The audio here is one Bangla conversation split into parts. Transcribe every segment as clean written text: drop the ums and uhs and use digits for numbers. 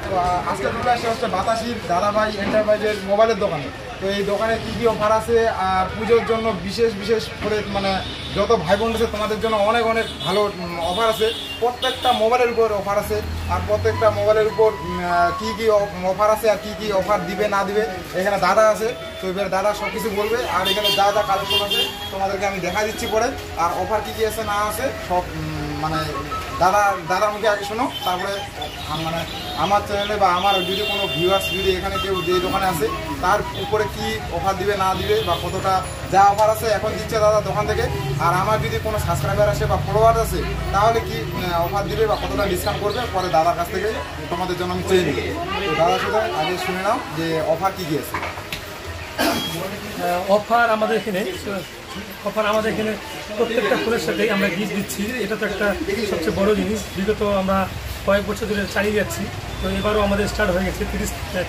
তো আজকে চলে আসছে হচ্ছে বাতাসির দাদাভাই এন্টারপ্রাইজের মোবাইলের দোকানে। তো এই দোকানে কী কী অফার আছে আর পুজোর জন্য বিশেষ করে মানে যত ভাই বোন আছে তোমাদের জন্য অনেক ভালো অফার আছে। প্রত্যেকটা মোবাইলের উপর অফার আছে আর প্রত্যেকটা মোবাইলের উপর কী কী অফার আছে আর কী অফার দিবে না দিবে এখানে দাদা আছে। তো এবার দাদা সব কিছু বলবে আর এখানে যা কালেকশন আছে তোমাদেরকে আমি দেখা দিচ্ছি পরে। আর অফার কী আছে না আছে সব মানে দাদার মুখে আগে শোনো, তারপরে মানে আমার চ্যানেলে বা আমার যদি কোনো ভিউয়ার্স যদি এখানে কেউ যে দোকানে আসে তার উপরে কি অফার দিবে না দিবে বা কতটা যা অফার আছে এখন দিচ্ছে দাদা দোকান থেকে। আর আমার যদি কোনো সাবস্ক্রাইবার আসে বা ফলোয়ার আছে তাহলে কি অফার দিবে বা কতটা ডিসকাউন্ট করবে পরে দাদার কাছ থেকে তোমাদের জন্য আমি চেয়ে নিই। তো দাদার সাথে আগে শুনে নাও যে অফার কী আছে। অফার আমাদের এখানে প্রত্যেকটা ফোনের সাথেই আমরা গিফট দিচ্ছি। এটা তো একটা সবচেয়ে বড় জিনিস, বিগত আমরা কয়েক বছর ধরে চালিয়ে যাচ্ছি। তো এবারও আমাদের স্টার্ট হয়ে গেছে,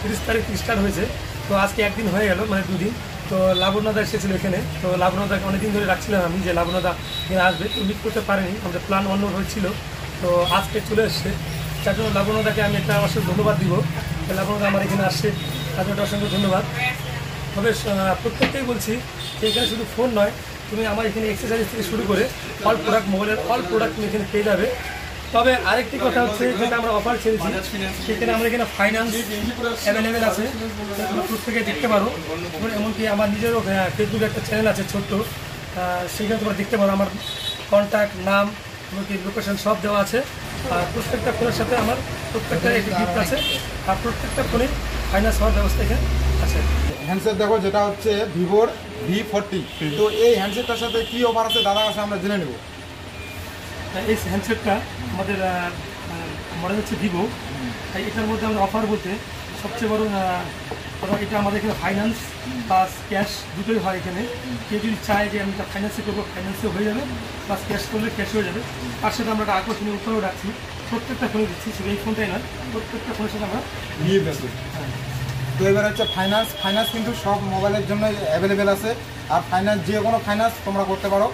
30 তারিখ স্টার্ট হয়েছে। তো আজকে একদিন হয়ে গেল, মানে 2 দিন। তো লাবণ্যদা এসেছিলো এখানে। তো লাবণ্যদাকে অনেকদিন ধরে রাখছিলাম আমি যে লাবণ্যদা এখানে আসবে, তো মিট করতে পারেনি, আমাদের প্ল্যান অন্য হয়েছিল। তো আজকে চলে এসছে, যার জন্য লাবণ্যদাকে আমি একটা অবশ্যই ধন্যবাদ দিব। লাবণ্যদা আমার এখানে আসছে, তাদের অসংখ্য ধন্যবাদ। তবে প্রত্যেককেই বলছি যে এখানে শুধু ফোন নয়, তুমি আমার এখানে এক্সেসরিজ থেকে শুরু করে অল প্রোডাক্ট, মোবাইলের অল প্রোডাক্ট তুমি এখানে পেয়ে যাবে। তবে আরেকটি কথা হচ্ছে, যেটা আমরা অফার ছেড়েছি সেখানে আমরা এখানে ফাইন্যান্স অ্যাভেলেবেল আছে, তোমরা প্রত্যেকে দেখতে পারো। এমনকি আমার নিজেরও ফেসবুকে একটা চ্যানেল আছে ছোট্ট, সেখানে তোমরা দেখতে পারো। আমার কন্ট্যাক্ট, নাম, এমনকি লোকেশন সব দেওয়া আছে। আর প্রত্যেকটা ফোনের সাথে আমার প্রত্যেকটা একটি গিফট আছে, আর প্রত্যেকটা ফোনে ফাইন্যান্স হওয়ার ব্যবস্থা এখানে আছে। হ্যান্ডসেট দেখো, যেটা হচ্ছে ভিভোর V40। তো এই হ্যান্ডসেটটার সাথে কী অফার আছে দাদার কাছে আমরা জেনে নেব। এই হ্যান্ডসেটটা আমাদের মডেল হচ্ছে ভিভো। এটার মধ্যে আমরা অফার বলতে সবচেয়ে বড় এটা আমাদের এখানে ফাইন্যান্স প্লাস ক্যাশ দুটোই হয় এখানে। কেউ যদি চায় যে আমি ফাইন্যান্সে করবো, ফাইন্যান্সেও হয়ে যাবে, প্লাস ক্যাশ করলে ক্যাশ হয়ে যাবে। তার সাথে আমরা একটা আকর্ষণীয় উপরেও রাখছি, প্রত্যেকটা ফোনে দিচ্ছি, শুধু এই ফোনটাই নয়, প্রত্যেকটা ফোনের সাথে আমরা নিয়ে বেশি। তো এবার হচ্ছে ফাইন্যান্স কিন্তু সব মোবাইলের জন্য অ্যাভেলেবেল আছে। আর ফাইন্যান্স যে কোনো ফাইন্যান্স তোমরা করতে পারো,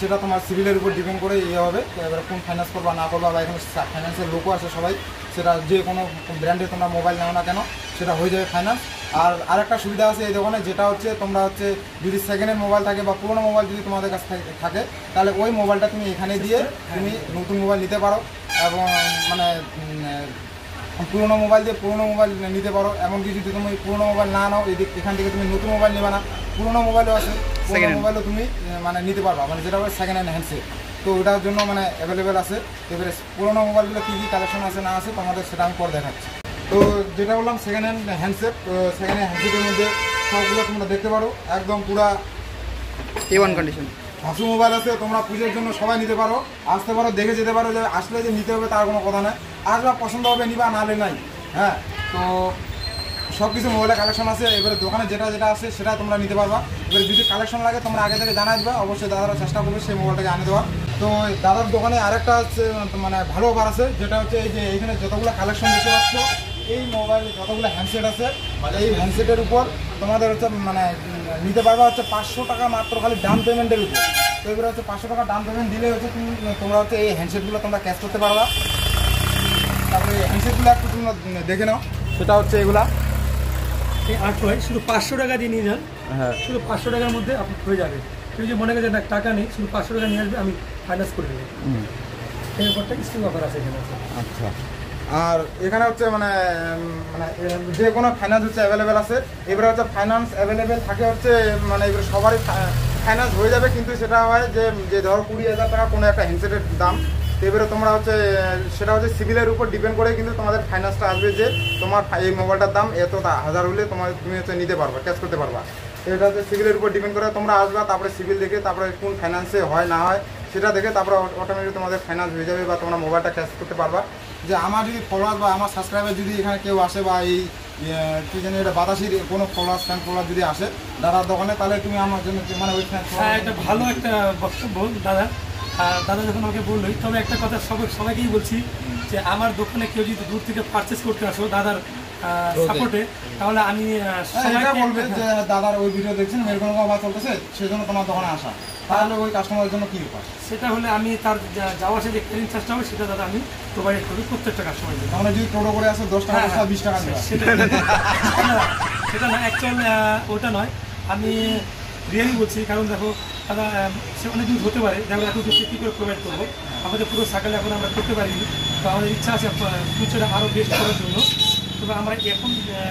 সেটা তোমার সিভিলের উপর ডিপেন্ড করে হবে। তো এবার কোন ফাইন্যান্স করবা না করবা, বা এখানে ফাইন্যান্সের লোকও আছে সবাই, সেটা যে কোনো ব্র্যান্ডে তোমরা মোবাইল নাও না কেন সেটা হয়ে যাবে ফাইন্যান্স। আর আরেকটা সুবিধা আছে এই দোকানে, যেটা হচ্ছে তোমরা হচ্ছে যদি সেকেন্ড হ্যান্ড মোবাইল থাকে বা পুরোনো মোবাইল যদি তোমাদের কাছে থাকে তাহলে ওই মোবাইলটা তুমি এখানে দিয়ে তুমি নতুন মোবাইল নিতে পারো। এবং মানে পুরোনো মোবাইল দিয়ে পুরোনো মোবাইল নিতে পারো। এমনকি যদি তুমি পুরোনো মোবাইল না নাও, এখান থেকে তুমি নতুন মোবাইল নেবে না, পুরোনো মোবাইলও আছে, পুরোনো মোবাইলও তুমি মানে নিতে পারবা, মানে যেটা হবে সেকেন্ড হ্যান্ড হ্যান্ডসেট। তো ওটার জন্য মানে অ্যাভেলেবেল আছে। এবারে পুরোনো মোবাইলগুলো কী কী কালেকশন আছে না আছে তোমাদের সেটা আমি পরে দেখাচ্ছি। তো যেটা বললাম second hand handset, second hand হ্যান্ডসেটের মধ্যে সবগুলো তোমরা দেখতে পারো, একদম পুরা A1 কন্ডিশন হাসু মোবাইল আছে। তোমরা পুজোর জন্য সবাই নিতে পারো, আসতে পারো, দেখে যেতে পারো। যে আসলে যে নিতে হবে তার কোনো কথা নয়, আসবা পছন্দ হবে নিবা, নাহলে নাই। হ্যাঁ, তো সব কিছু মোবাইলের কালেকশন আছে। এবারে দোকানে যেটা আছে সেটা তোমরা নিতে পারবা। এবারে যদি কালেকশন লাগে তোমরা আগে থেকে জানাই দেবা, অবশ্যই দাদারা চেষ্টা করবে সেই মোবাইলটাকে আনে দেওয়া। তো দাদার দোকানে আরেকটা হচ্ছে মানে ভালো অফার আছে, যেটা হচ্ছে এই যে এখানে যতগুলো কালেকশন দেখতে পাচ্ছ, এই মোবাইলে যতগুলো হ্যান্ডসেট আছে, এই হ্যান্ডসেটের উপর তোমাদের হচ্ছে মানে নিতে পারবা হচ্ছে 500 টাকা মাত্র খালি ডাউন পেমেন্টের উপর। তো এবারে হচ্ছে 500 টাকা ডাউন পেমেন্ট দিলে হচ্ছে তোমরা হচ্ছে এই হ্যান্ডসেটগুলো তোমরা ক্যাশ করতে পারবা। তারপরে এই হ্যান্ডসেটগুলো একটু তোমরা দেখে নাও, সেটা হচ্ছে এগুলা এই 8 হয়, শুধু 500 টাকা দিয়ে নিয়ে যান। হ্যাঁ, শুধু 500 টাকার মধ্যে আপনি হয়ে যাবে। কেউ যদি মনে করেন টাকা নেই, শুধু 500 টাকা নিয়ে আসবে, আমি ফাইন্যান্স করে দেবো। এই ব্যাপারটা স্কিম অফার আছে এখানে। আচ্ছা, আর এখানে হচ্ছে মানে যে কোনো ফাইন্যান্স হচ্ছে অ্যাভেলেবেল আছে। এবারে হচ্ছে ফাইন্যান্স অ্যাভেলেবেল থাকে হচ্ছে মানে এবারে সবারই ফাইন্যান্স হয়ে যাবে, কিন্তু সেটা হয় যে ধরো 20,000 টাকা কোনো একটা হ্যান্ডসেটের দাম। তো এবারে তোমরা হচ্ছে সেটা হচ্ছে সিভিলের উপর ডিপেন্ড করে কিন্তু তোমাদের ফাইন্যান্সটা আসবে, যে তোমার এই মোবাইলটার দাম এত 1000 হলে তুমি হচ্ছে নিতে পারবা, ক্যাশ করতে পারবা। এটা হচ্ছে সিভিলের উপর ডিপেন্ড করে, তোমরা আসবা, তারপরে সিভিল দেখে তারপরে কোন ফাইন্যান্সে হয় না হয় সেটা দেখে তারপরে অটোমেটিক তোমাদের ফাইন্যান্স হয়ে যাবে বা তোমরা মোবাইলটা ক্যাশ করতে পারবা। যে আমার যদি ফলোয়ার বা আমার সাবস্ক্রাইবার যদি এখানে কেউ আসে বা এই কী জানি এটা বাতাসির কোনো ফলোয়ার যদি আসে দাদার দোকানে, তাহলে তুমি আমার জন্য মানে ওই এটা ভালো একটা বক্তব্য দাদা। দাদা যখন আমাকে বললোই, তবে একটা কথা সবাইকেই বলছি যে আমার দোকানে কেউ যদি দূর থেকে পারচেস করতে আসো দাদার সাপোর্টে, তাহলে আমি এটা বলবে যে দাদার ওই ভিডিও দেখছেন এরকম অফার চলতেছে, সেই জন্য তোমার দোকানে আসা। তাহলে ওই কাস্টমারের জন্য কী উপায়? সেটা হলে আমি তার যাওয়া আসা যে ক্যারিং চার্জটা হবে সেটা দাদা আমি প্রোভাইড করি প্রত্যেকটা কাস্টমারের জন্য। তাহলে যদি টোটো করে আসে 10 টাকা হ্যাঁ, বস্তা 20 টাকা দেওয়া। সেটা না অ্যাকচুয়াল ওটা নয়, আমি রিয়েলি বলছি। কারণ দেখো দাদা সে অনেক দূর হতে পারে, দেখো এত দূরকে কী করে প্রোভাইড করবো, আমাদের পুরো সাইকেল এখন আমরা করতে পারিনি। তো আমাদের ইচ্ছা আছে ফিউচারে আরও বেস্ট করার জন্য। তবে আমরা এখন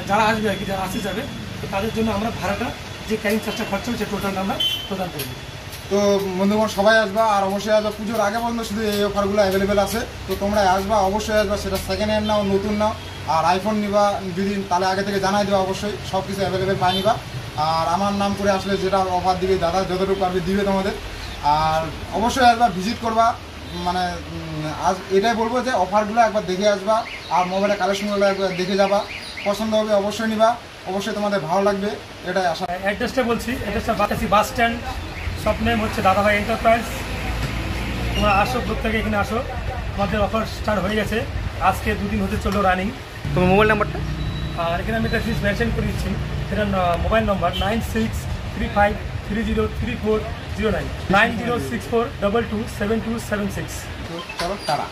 যারা আসবে আর কি, যারা আসে যাবে, তো তাদের জন্য আমরা ভাড়াটা যে ক্যারিং চার্জটা খরচা হবে সে টোটালটা আমরা প্রদান করবো। তো বন্ধুগণ সবাই আসবা, আর অবশ্যই আসবা। পুজোর আগে পর্যন্ত শুধু এই অফারগুলো অ্যাভেলেবেল আছে, তো তোমরা আসবা, অবশ্যই আসবা। সেটা সেকেন্ড হ্যান্ড নাও, নতুন নাও, আর আইফোন নিবা যদি, তাহলে আগে থেকে জানাই দেবা, অবশ্যই সব কিছু অ্যাভেলেবেল পাই নিবা। আর আমার নাম করে আসলে যেটা অফার দিবে দাদা যতটুকু পারবে দিবে তোমাদের। আর অবশ্যই আসবা, ভিজিট করবা। মানে আজ এটাই বলবো যে অফারগুলো একবার দেখে আসবা, আর মোবাইলের কালেকশনগুলো একবার দেখে যাবা। পছন্দ হবে অবশ্যই নিবা, অবশ্যই তোমাদের ভালো লাগবে, এটাই আশা। অ্যাড্রেসটা বলছি, অ্যাড্রেসটা বাতাসি বাস স্ট্যান্ড, শপ নেম হচ্ছে দাদাভাই এন্টারপ্রাইজ। তোমরা আসো, প্রত্যেকে এখানে আসো। আমাদের অফার স্টার্ট হয়ে গেছে, আজকে 2 দিন হতে চললো রানিং। তোমার মোবাইল নাম্বারটা? আর এখানে আমি একটা জিনিস মেনশন করে দিচ্ছি, সেটা মোবাইল নম্বর 9635303409 9064227276। তো চলো টাটা।